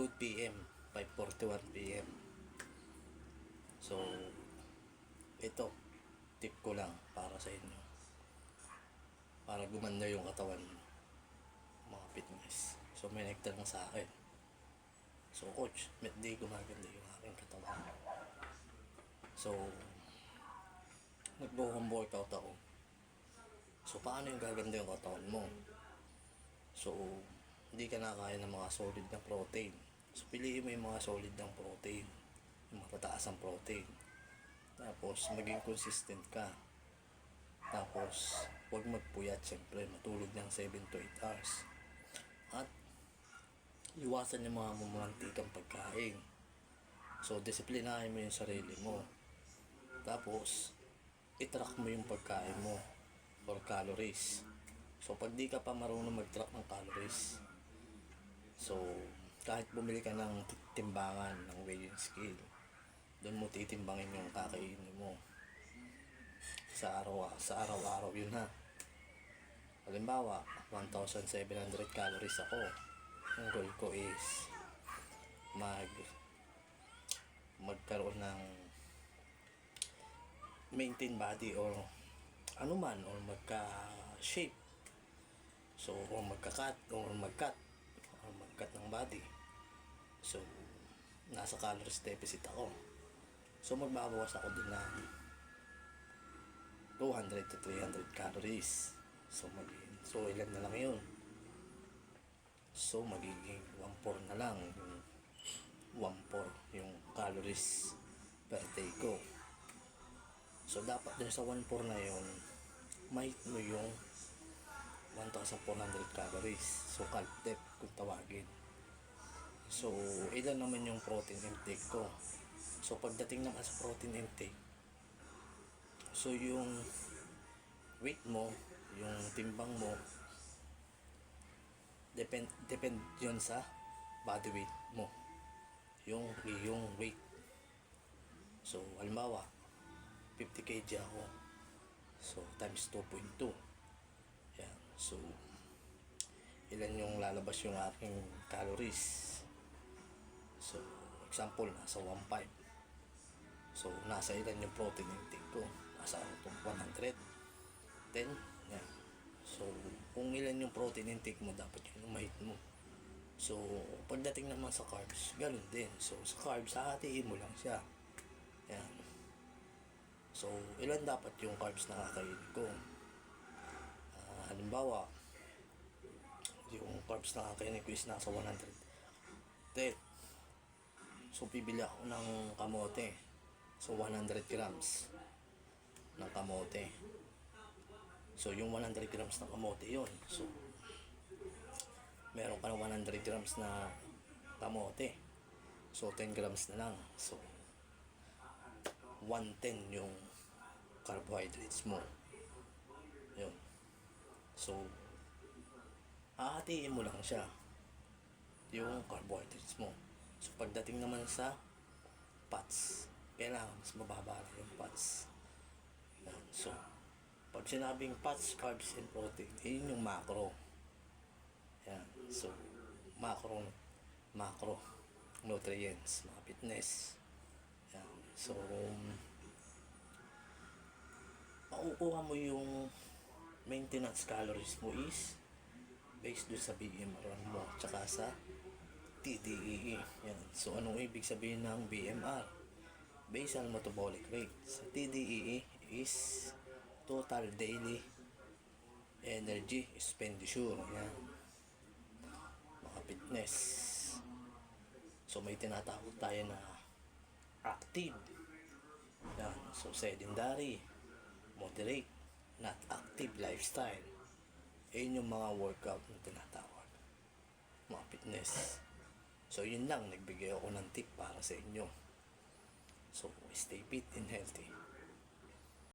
2 PM, 5:41 PM. So, ito, tip ko lang para sa inyo. Para gumanda yung katawan mo, mga fitness. So, may nagtanong sa akin. So, coach, ba't di gumaganda yung aking katawan? So, nag-home workout ako. So, paano yung gaganda yung katawan mo? So, hindi ka nakakaya ng mga solid na protein. So, piliin mo yung mga solid ng protein. Yung matataas ang protein. Tapos, maging consistent ka. Tapos, huwag magpuyat, syempre. Matulog ng 7 to 8 hours. At, iwasan yung mga mamantikang pagkain. So, disiplinahin mo yung sarili mo. Tapos, i-track mo yung pagkain mo or calories. So, pag di ka pa marunong mag-track ng calories, so, kahit bumili ka ng timbangan ng weighing scale, doon mo titimbangin yung kakainin mo sa araw-araw yun ha. Halimbawa, 1,700 calories ako. Ang goal ko is magkaroon ng maintain body or anuman, or magka-shape. So, or magka-cut ng body. So, nasa calories deficit ako. So, magbabawas ako din ng 200 to 300 calories. So, ilan na lang yun? So, magiging 1/4 na lang yung 1/4 yung calories per day ko. So, dapat din sa 1/4 na yun, mahit mo yung 1,400 calories. So, calc dep kung tawagin. So, ilan naman yung protein intake ko? So, pagdating naman sa protein intake, so yung weight mo, yung timbang mo, depend yun sa body weight mo, yung weight. So, halimbawa 50 kg ako, so times 2.2, yan. So, ilan yung lalabas yung aking calories? So, example, nasa 1.5. So, nasa ilan yung protein intake ko? Nasa 100. Then, yan. So, kung ilan yung protein intake mo, dapat yun yung mahit mo. So, pagdating naman sa carbs, ganun din. So, sa carbs, hahatiin mo lang siya. Yan. So, ilan dapat yung carbs na kakainin ko? Halimbawa, yung carbs na kakainin ko is nasa 100. Then, so, bibili ako ng kamote. So, 100 grams ng kamote. So, yung 100 grams ng kamote yun. So, meron ka ng 100 grams na kamote. So, 10 grams na lang. So, 110 yung carbohydrates mo. Yun. So, hahatiin mo lang siya, yung carbohydrates mo. So, pagdating naman sa fats, kailangan mas mababa lang yung fats. Yan. So, pag sinabing fats, carbs, and protein, yun yung macro. Yan. So, macro nutrients, mga fitness. Yan. So, makukuha mo yung maintenance calories mo is based doon sa BMR mo tsaka sa TDEE. Yan. So, anong ibig sabihin ng BMR? Basal metabolic rate. Sa TDEE is total daily energy expenditure. Yan. Mga fitness. So, may tinatawag tayo na active. Yan. So, sedentary, moderate, not active lifestyle. Ayun yung mga workout na tinatawag, mga fitness. So, yun lang. Nagbigay ako ng tip para sa inyo. So, stay fit and healthy.